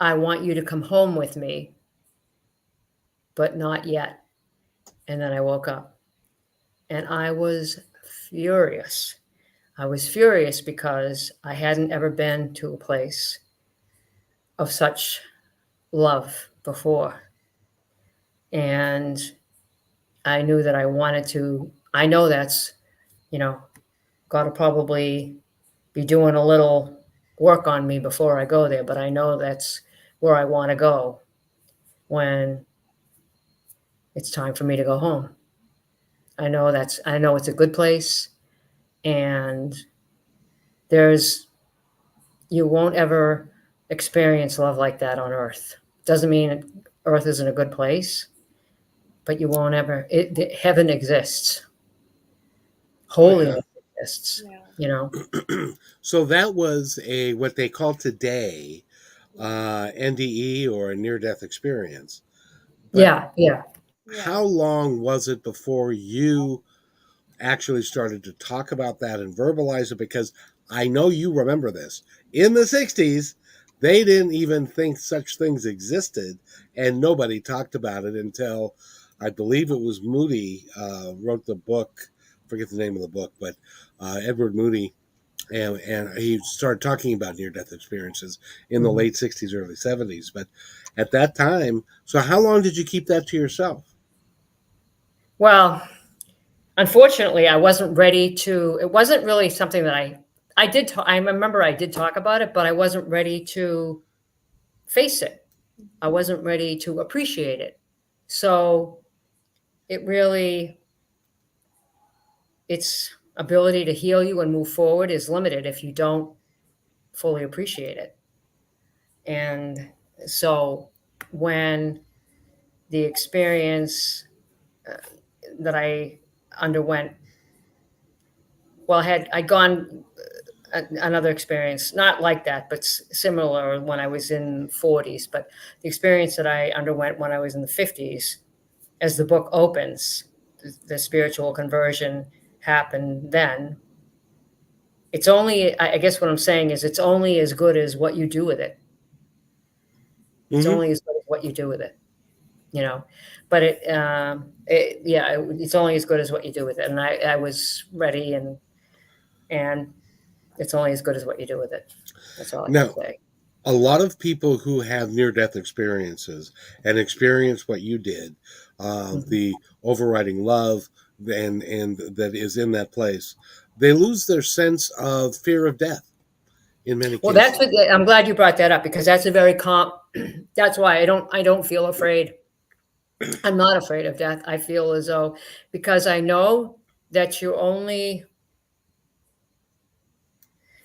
I want you to come home with me, but not yet. And then I woke up, and I was furious. I was furious because I hadn't ever been to a place of such love before. And I knew that I wanted to, I know that's, God will probably be doing a little work on me before I go there, but I know that's where I want to go when it's time for me to go home. I know it's a good place, and you won't ever experience love like that on earth. Doesn't mean earth isn't a good place, but you won't ever, heaven exists. Holiness exists, So that was what they call today NDE, or a near-death experience. But yeah. How long was it before you actually started to talk about that and verbalize it? Because I know you remember this. In the 60s, they didn't even think such things existed, and nobody talked about it until, I believe it was Moody wrote the book. I forget the name of the book, but Edward Moody, and he started talking about near-death experiences in the late 60s, early 70s. But at that time, so how long did you keep that to yourself? Well, unfortunately, I wasn't ready to. It wasn't really something that I did. I remember I did talk about it, but I wasn't ready to face it. I wasn't ready to appreciate it. So its ability to heal you and move forward is limited if you don't fully appreciate it. And so when the experience that I underwent, I'd gone another experience, not like that, but similar when I was in 40s. But the experience that I underwent when I was in the 50s, as the book opens, the spiritual conversion happened then. It's only, I guess what I'm saying is, it's only as good as what you do with it. It's only as good as what you do with it, but it's only as good as what you do with it. And I was ready, and it's only as good as what you do with it. That's all I can say. A lot of people who have near-death experiences and experience what you did, the overriding love and that is in that place, they lose their sense of fear of death in many cases. Well, I'm glad you brought that up, because that's a very that's why I don't feel afraid. I'm not afraid of death. I feel as though, because I know that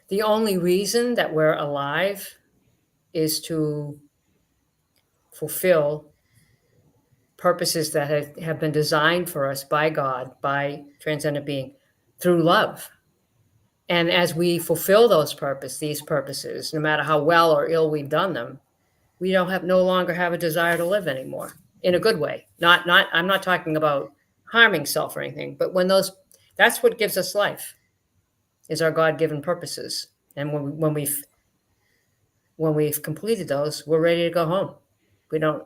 the only reason that we're alive is to fulfill purposes that have been designed for us by God, by transcendent being, through love. And as we fulfill these purposes, no matter how well or ill we've done them, we no longer have a desire to live anymore, in a good way. I'm not talking about harming self or anything, but that's what gives us life, is our God-given purposes. And when we've completed those, we're ready to go home. We don't.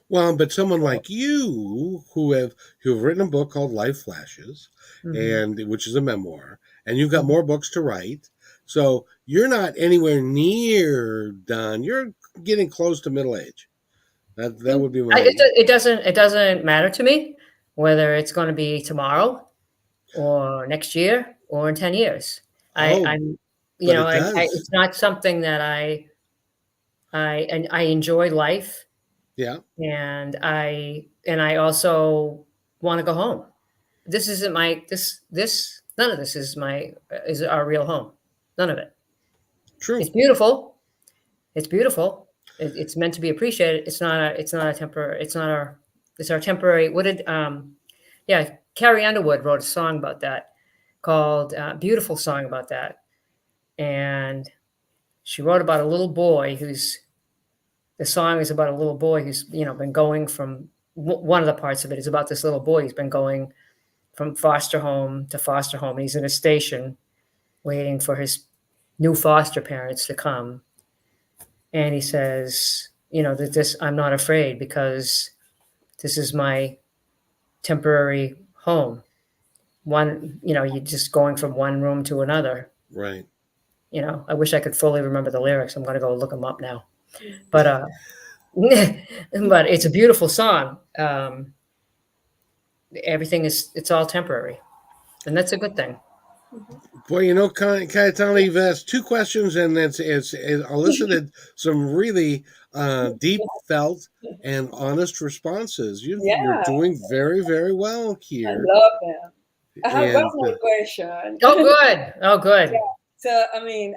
Well, but someone like you who've written a book called Life Flashes, and which is a memoir, and you've got more books to write. So you're not anywhere near done. You're getting close to middle age. That would be my. It doesn't matter to me whether it's going to be tomorrow or next year or in 10 years. I'm, you know, it's not something that I enjoy life. Yeah. And I also want to go home. This isn't my, none of this is our real home. None of it. True. It's beautiful. It's beautiful. It's meant to be appreciated. It's our temporary. What did, Carrie Underwood wrote a song about that called, beautiful song about that. And she wrote about a little boy the song is about a little boy who's, been going from, one of the parts of it is about this little boy who's been going from foster home to foster home. And he's in a station waiting for his new foster parents to come. And he says, that I'm not afraid because this is my temporary home. You're just going from one room to another. Right. I wish I could fully remember the lyrics. I'm going to go look them up now. But but it's a beautiful song. It's all temporary, and that's a good thing. Boy, Cayetana, you've asked two questions, and it's elicited some really deep felt and honest responses. You're doing very, very well here. I love them. I have one more question. Oh, good. Yeah. So,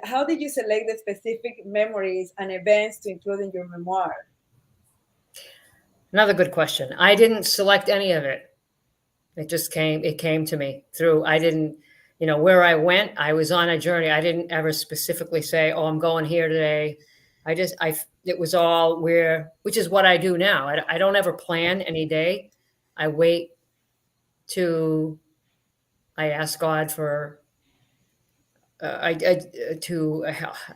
how did you select the specific memories and events to include in your memoir? Another good question. I didn't select any of it. It came to me through, I didn't, where I went, I was on a journey. I didn't ever specifically say, oh, I'm going here today. It was all which is what I do now. I don't ever plan any day. I wait I ask God for, to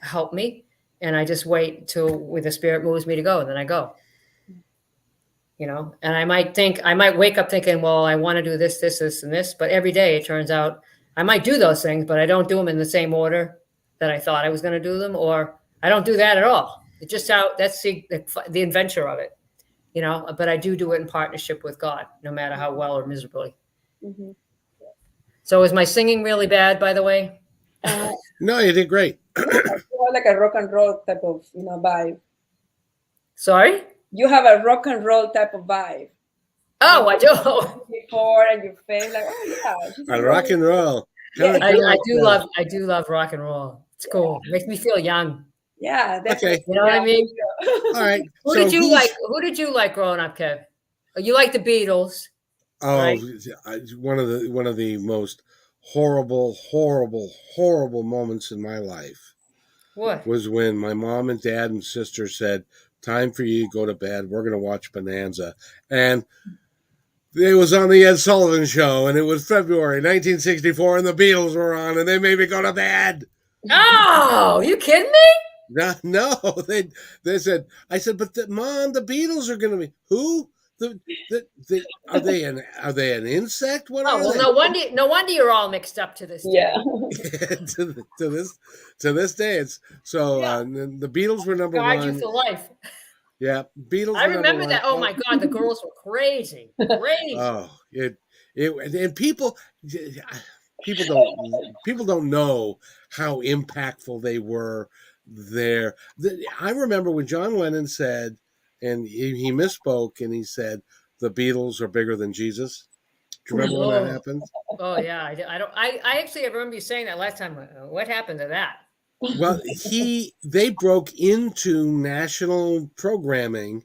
help me. And I just wait till where the Spirit moves me to go, and then I go. And I might wake up thinking, well, I want to do this, this, this, and this. But every day it turns out I might do those things, but I don't do them in the same order that I thought I was going to do them, or I don't do that at all. It's just that's the adventure of it, but I do it in partnership with God, no matter how well or miserably. Mm-hmm. So is my singing really bad, by the way? No, you did great. Like a rock and roll type of, vibe. Sorry? You have a rock and roll type of vibe. Oh, I do. Before and your face, like, oh yeah, rock and roll. Yeah. I do love rock and roll. It's cool. It makes me feel young. Yeah, okay. You know what I mean? All right. Who did you like growing up, Kev? You like the Beatles? Oh, right? one of the most horrible moments in my life. What? Was when my mom and dad and sister said, time for you to go to bed. We're going to watch Bonanza. And it was on the Ed Sullivan Show, and it was February 1964, and the Beatles were on, and they made me go to bed. Oh, you kidding me? No, they said, I said, but Mom, the Beatles are going to be, who? Are they an insect? What are they? No wonder you're all mixed up to this day. Yeah. to this day, it's so. Yeah. The Beatles were number one. Guide you for life. Yeah, Beatles. I remember that. Oh my God, the girls were crazy. Oh, and people don't know how impactful they were there. I remember when John Lennon said, and he misspoke, and he said the Beatles are bigger than Jesus. Do you remember when that happened? Oh yeah, I actually remember you saying that last time. What happened to that? Well, they broke into national programming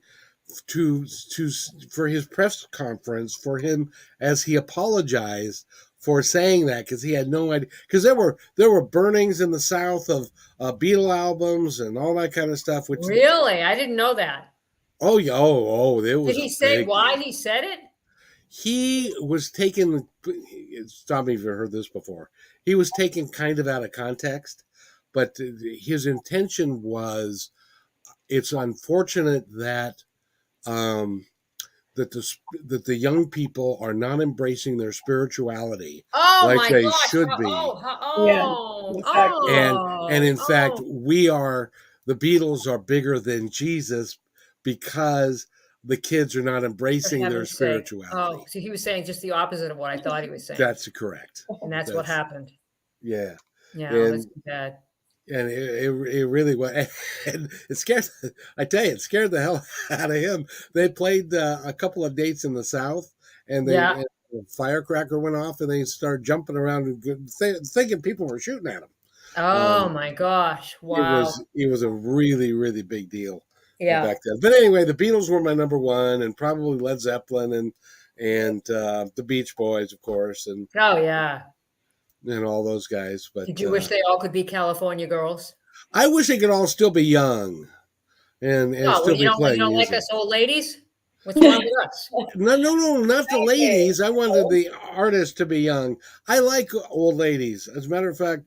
for his press conference for him as he apologized for saying that, because he had no idea, because there were burnings in the South of Beatle albums and all that kind of stuff. Which really, I didn't know that. Oh yeah, it was. Did he say why he said it? He was taken. Stop me if you've heard this before. He was taken kind of out of context, but his intention was, it's unfortunate that that the young people are not embracing their spirituality like they should be. And in fact, the Beatles are bigger than Jesus because the kids are not embracing their spirituality. Oh, so he was saying just the opposite of what I thought he was saying. That's correct. And that's what happened. Yeah. Yeah, and, that's bad. And it really was. And it scared, I tell you, it scared the hell out of him. They played a couple of dates in the South, and and a firecracker went off, and they started jumping around and thinking people were shooting at them. Oh my gosh! Wow. It was a really, really big deal. Yeah. Back then. But anyway, the Beatles were my number one, and probably Led Zeppelin and the Beach Boys, of course, and and all those guys. But did you wish they all could be California girls? I wish they could all still be young and still be playing. You don't like us old ladies? What's wrong with us? No, not the ladies. I wanted the artists to be young. I like old ladies. As a matter of fact,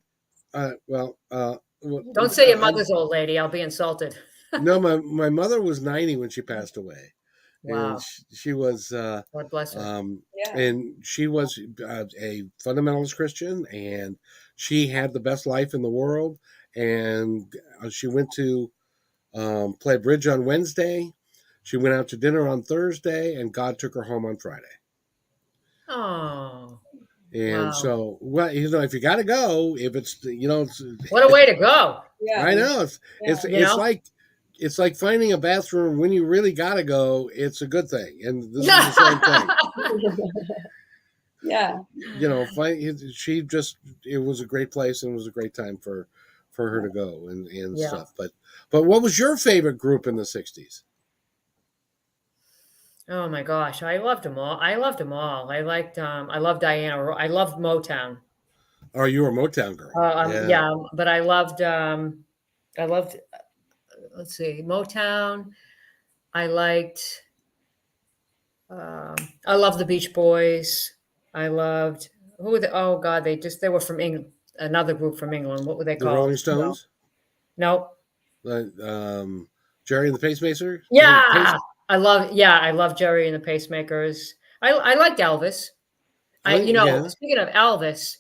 don't say your mother's old lady. I'll be insulted. No, my mother was 90 when she passed away. Wow. And she was God bless her. And she was a fundamentalist Christian, and she had the best life in the world. And she went to play bridge on Wednesday. She went out to dinner on Thursday, and God took her home on Friday. Oh. And so, well, if you got to go, if it's, what a way to go. Yeah. I know. It's like finding a bathroom when you really got to go. It's a good thing. And this is the same thing. Yeah. It was a great place, and it was a great time for her to go and stuff. But what was your favorite group in the 60s? Oh my gosh, I loved them all. I loved I loved Diana. I loved Motown. Oh, you were a Motown girl. But I loved, let's see, Motown. I loved the Beach Boys. I loved, who were oh God, they were from England, another group from England. What were they called? The Rolling Stones? No. Jerry and the Pacemakers? Yeah. I love Jerry and the Pacemakers. I liked Elvis. Speaking of Elvis,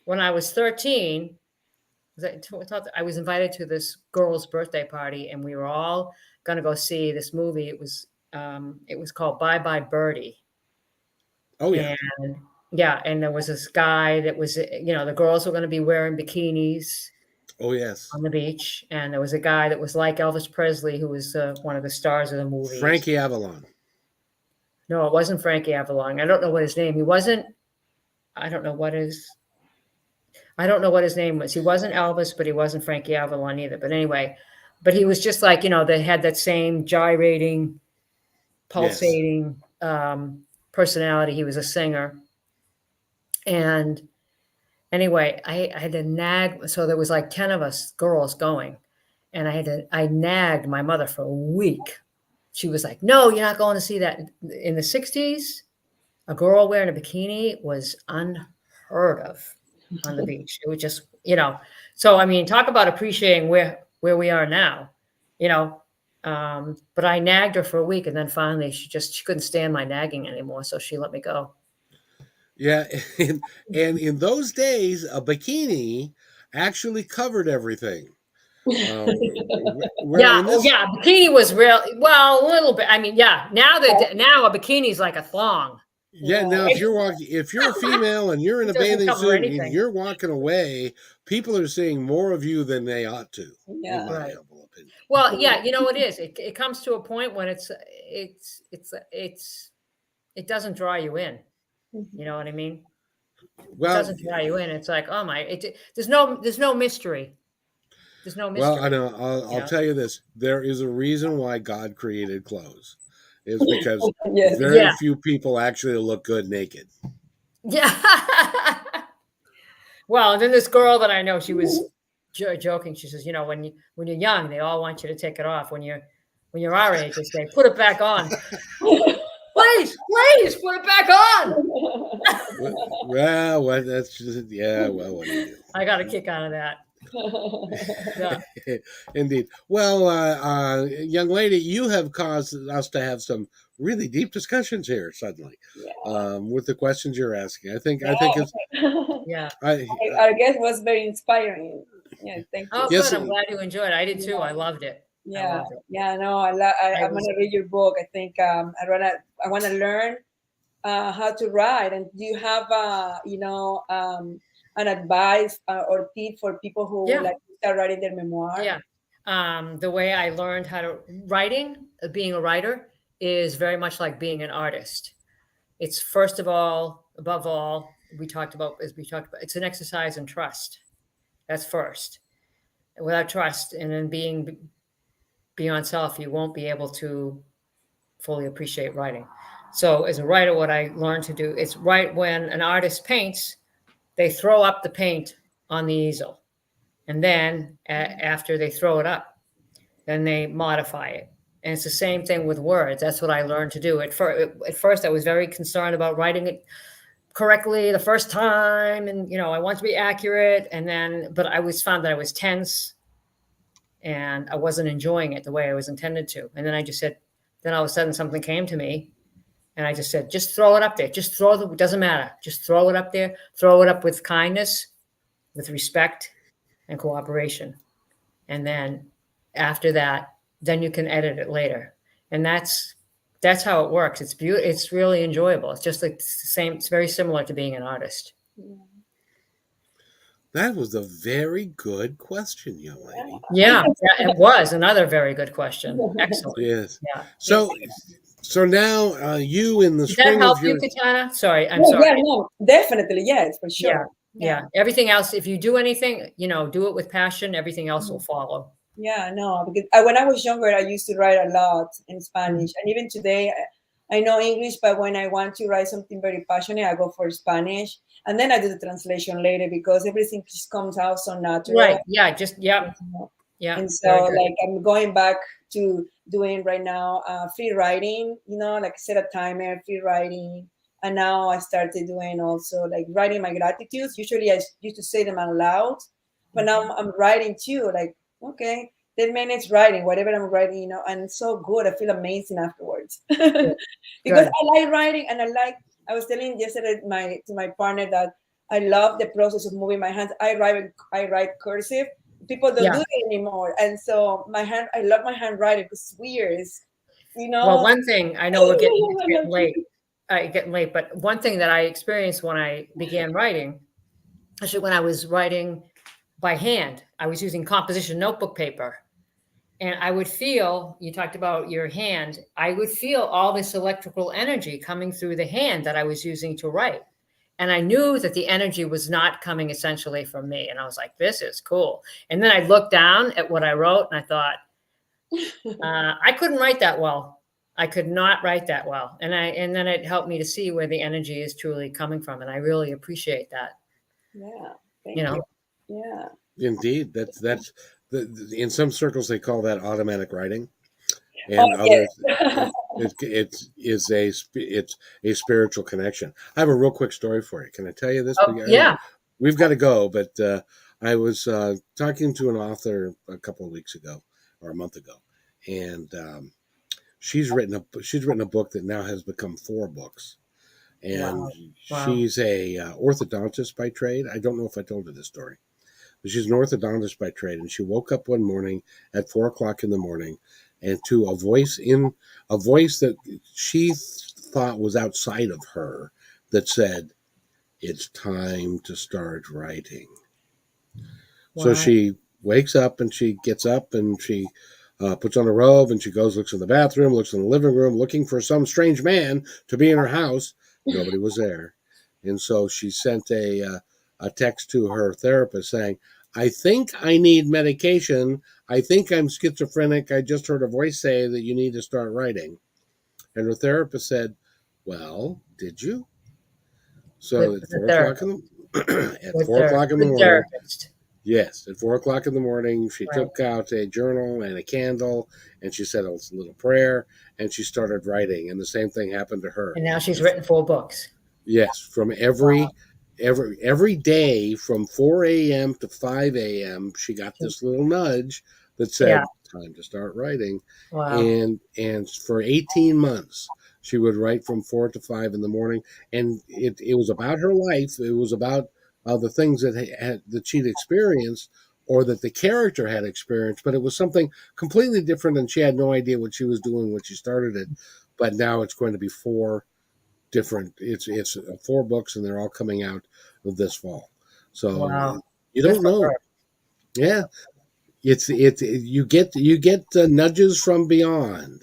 when I was 13, I was invited to this girl's birthday party, and we were all going to go see this movie. It was called Bye Bye Birdie. Oh yeah. And there was this guy that was, the girls were going to be wearing bikinis. Oh yes. On the beach, and there was a guy that was like Elvis Presley, who was one of the stars of the movie. Frankie Avalon. No, it wasn't Frankie Avalon. I don't know what his name. He wasn't. I don't know what his name was. He wasn't Elvis, but he wasn't Frankie Avalon either. But anyway, he was just like, they had that same gyrating, pulsating personality. He was a singer, and. Anyway, I had to nag. So there was like 10 of us girls going, and I nagged my mother for a week. She was like, "No, you're not going to see that." In the 60s, a girl wearing a bikini was unheard of on the beach. It was just, so I mean, talk about appreciating where we are now, but I nagged her for a week, and then finally she couldn't stand my nagging anymore. So she let me go. Yeah, and in those days, a bikini actually covered everything. Bikini was real. Well, a little bit. I mean, now a bikini is like a thong. Yeah, now if you're a female and you're in a bathing suit and you're walking away, people are seeing more of you than they ought to. Yeah, right. Well, it is. It comes to a point when it doesn't draw you in. You know what I mean? Well, it doesn't draw you in. It's like, oh my! There's no mystery. There's no mystery. Well, I know. I'll tell you this: there is a reason why God created clothes. It's because very few people actually look good naked. Yeah. Well, and then this girl that I know, she was joking. She says, when you're young, they all want you to take it off. When you're our age, they say, put it back on. Please, put it back on. Well, that's just, what do you do? I got a kick out of that. Yeah. Indeed. Well, young lady, you have caused us to have some really deep discussions here suddenly, with the questions you're asking. I think it's. Yeah. Our guest was very inspiring. Yeah, thank you. Oh, Yes. good. I'm glad you enjoyed it. I did too. I loved it. I Yeah, loved it. yeah, no, I I'm was- gonna read your book. I think I wanna learn how to write. And do you have an advice or tip for people who would Yeah. like to start writing their memoir? Yeah. The way I learned how to being a writer is very much like being an artist. It's first of all, above all, it's an exercise in trust. That's first. Without trust and then being beyond self, you won't be able to fully appreciate writing. So as a writer, what I learned to do is right when an artist paints, they throw up the paint on the easel. And then after they throw it up, then they modify it. And it's the same thing with words. That's what I learned to do. At first, I was very concerned about writing it correctly the first time. And, I want to be accurate. But I always found that I was tense and I wasn't enjoying it the way I was intended to. And then I just said, then all of a sudden something came to me and I just said, just throw it up there. Just it doesn't matter. Just throw it up there. Throw it up with kindness, with respect and cooperation. And then after that, then you can edit it later. And that's how it works. It's beautiful. It's really enjoyable. It's just like the same. It's very similar to being an artist. That was a very good question, young lady. Yeah, it was another very good question. Excellent. Yes. Yeah. So now you in the Did spring that help of your. you, Cayetana? Sorry, I'm sorry. Yeah, no, definitely, yes, for sure. Yeah. Everything else, if you do anything, do it with passion. Everything else will follow. Yeah, no, because when I was younger, I used to write a lot in Spanish, and even today, I know English, but when I want to write something very passionate, I go for Spanish, and then I do the translation later because everything just comes out so natural. Right? Yeah. Yeah. And so, like, I'm going back to doing right now free writing. Like set a timer, free writing, and now I started doing also like writing my gratitudes. Usually, I used to say them out loud, but now I'm writing too. Like, okay, 10 minutes writing, whatever I'm writing, and it's so good. I feel amazing afterwards because I like writing, and I was telling yesterday to my partner that I love the process of moving my hands. I write cursive. People don't do it anymore, and so I love my handwriting because it's weird. Well, one thing I know we're getting late, but one thing that I experienced when I began writing, actually when I was writing by hand, I was using composition notebook paper. And I would feel, you talked about your hand, I would feel all this electrical energy coming through the hand that I was using to write. And I knew that the energy was not coming essentially from me. And I was like, this is cool. And then I looked down at what I wrote and I thought, I couldn't write that well. I could not write that well. And then it helped me to see where the energy is truly coming from. And I really appreciate that. Yeah. Thank you. Yeah. Indeed. That's in some circles, they call that automatic writing. And others, it's a spiritual connection. I have a real quick story for you. Can I tell you this? Yeah. We've got to go, but I was talking to an author a couple of weeks ago or a month ago, and she's written a book that now has become 4 books, and she's a orthodontist by trade. I don't know if I told you this story, but she's an orthodontist by trade, and she woke up one morning at 4:00 in the morning. And to a voice that she thought was outside of her that said, "It's time to start writing." Wow. So she wakes up and she gets up and she puts on a robe and she goes, looks in the bathroom, looks in the living room, looking for some strange man to be in her house. Nobody was there. And so she sent a text to her therapist saying, "I think I need medication. I think I'm schizophrenic. I just heard a voice say that you need to start writing." And her therapist said, "Well, did you?" So at 4:00 in the morning, yes, at 4:00 in the morning, she took out a journal and a candle, and she said a little prayer, and she started writing. And the same thing happened to her. And now she's written 4 books. Yes, from every every day from 4 a.m. to 5 a.m. she got this little nudge that said, time to start writing. Wow. And for 18 months she would write from 4 to 5 in the morning, and it was about her life. It was about the things that she'd experienced or that the character had experienced, but it was something completely different, and she had no idea what she was doing when she started it. But now it's going to be four different. It's 4 books, and they're all coming out this fall. So wow. You don't know. Yeah, you get nudges from beyond.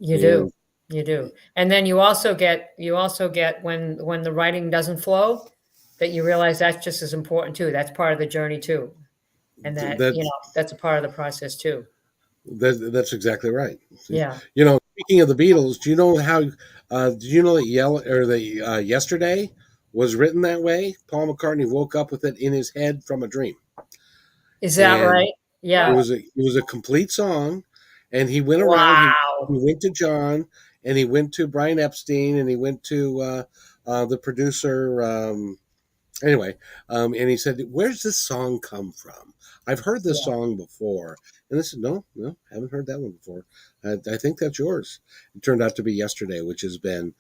You do. You do. And then you also get when the writing doesn't flow, that you realize that's just as important too. That's part of the journey too. And that's a part of the process too. That's exactly right. Yeah. Speaking of the Beatles, do you know how? Did you know that Yesterday was written that way? Paul McCartney woke up with it in his head from a dream. Is that right? Yeah. It was a complete song, and he went around. He went to John, and he went to Brian Epstein, and he went to the producer. And he said, "Where's this song come from? I've heard this song before." And I said, "No, haven't heard that one before. I think that's yours." It turned out to be Yesterday, which has been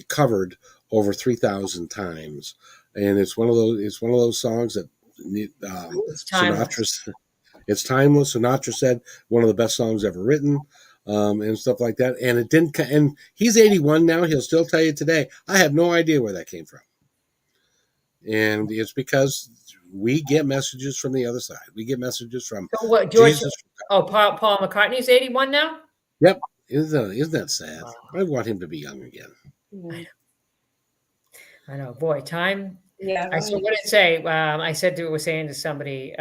covered over 3,000 times, and it's one of those songs that Sinatra. It's timeless. Sinatra said one of the best songs ever written, and stuff like that. And it didn't. And he's 81 now. He'll still tell you today, "I have no idea where that came from." And it's because we get messages from the other side. We get messages from Jesus. Paul McCartney's 81 now? Yep. Isn't that sad? Wow. I want him to be young again. I know. Boy, time. Yeah. Right. What did it say? I was saying to somebody,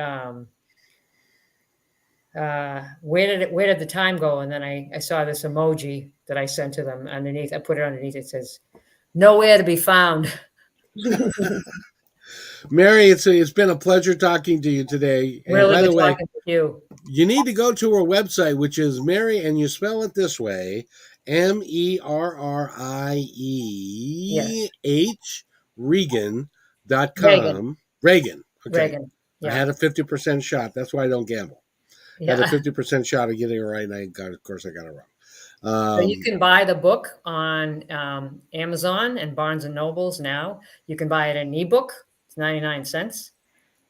where did the time go? And then I saw this emoji that I sent to them underneath. I put it underneath. It says, "Nowhere to be found." Merrie, it's been a pleasure talking to you today. And really by the way, you need to go to our website, which is Merrie, and you spell it this way, MERRIEH Reagan.com. Reagan. Okay. Reagan. Yeah. I had a 50% shot. That's why I don't gamble. Yeah. I had a 50% shot of getting it right, and of course I got it wrong. So you can buy the book on Amazon and Barnes and Nobles now. You can buy it in ebook. It's 99 cents.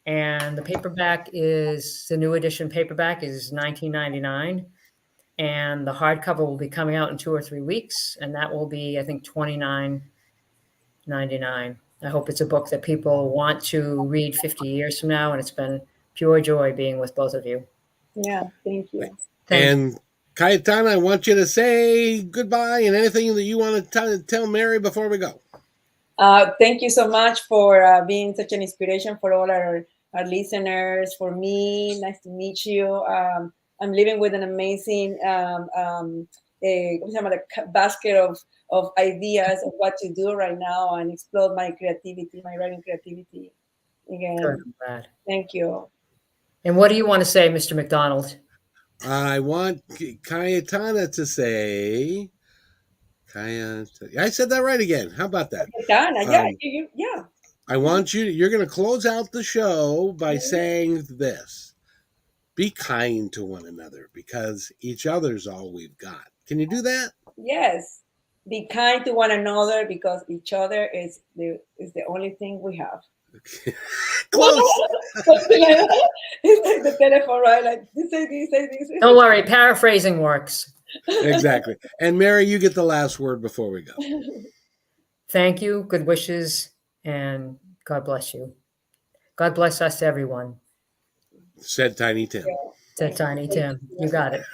And the new edition paperback is $19.99. And the hardcover will be coming out in 2 or 3 weeks. And that will be, I think, $29.99. I hope it's a book that people want to read 50 years from now. And it's been pure joy being with both of you. Yeah, thank you. And Cayetana, I want you to say goodbye and anything that you want to tell Merrie before we go. Thank you so much for being such an inspiration for all our listeners, for me. Nice to meet you. I'm living with an amazing basket of ideas of what to do right now and explore my creativity, my writing creativity again. Good. Thank you. And what do you want to say, Mr. McDonald? I want Cayetana to say, I said that right again. How about that? Cayetana, yeah. I want you're going to close out the show by saying this. Be kind to one another because each other's all we've got. Can you do that? Yes. Be kind to one another because each other is the only thing we have. Close. It's like the telephone, right? Like say this. Don't worry, paraphrasing works. Exactly. And Merrie, you get the last word before we go. Thank you. Good wishes, and God bless you. God bless us, everyone. Said Tiny Tim. Said Tiny Tim. You got it.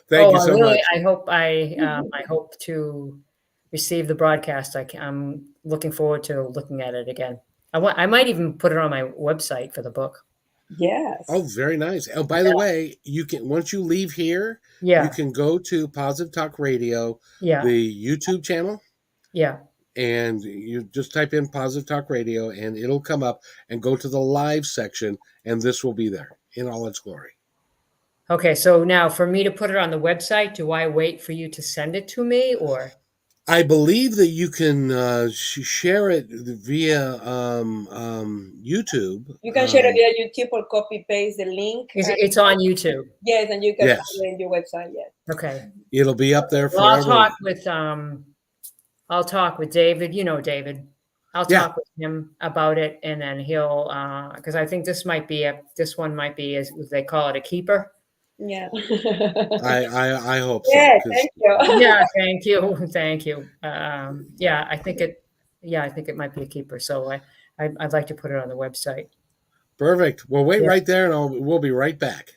Thank you so much. I hope to receive the broadcast. I'm looking forward to looking at it again. I might even put it on my website for the book. Yes. Oh, very nice. Oh, by the way, you can once you leave here, you can go to Positive Talk Radio, the YouTube channel. Yeah. And you just type in Positive Talk Radio and it'll come up, and go to the live section, and this will be there in all its glory. Okay, so now for me to put it on the website, do I wait for you to send it to me, or? I believe that you can share it via YouTube. You can share it via YouTube or copy paste the link. It's on YouTube. Yes, and you can Yes. find it in your website. Yes. Okay. It'll be up there Well, forever. I'll talk with David. You know David. I'll talk with him about it, and then he'll because I think this one might be, as they call it, a keeper. Yeah. I hope so. Yeah, thank you. Yeah, thank you. I think it might be a keeper. So I'd like to put it on the website. Perfect. Well, wait right there, and we'll be right back.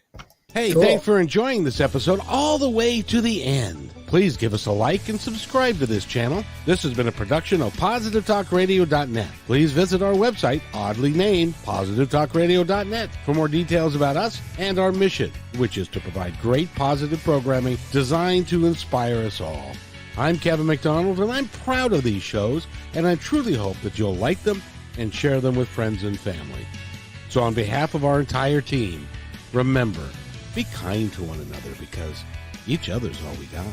Hey, Cool. Thanks for enjoying this episode all the way to the end. Please give us a like and subscribe to this channel. This has been a production of PositiveTalkRadio.net. Please visit our website, oddly named PositiveTalkRadio.net, for more details about us and our mission, which is to provide great positive programming designed to inspire us all. I'm Kevin McDonald, and I'm proud of these shows, and I truly hope that you'll like them and share them with friends and family. So on behalf of our entire team, remember, be kind to one another because each other's all we got.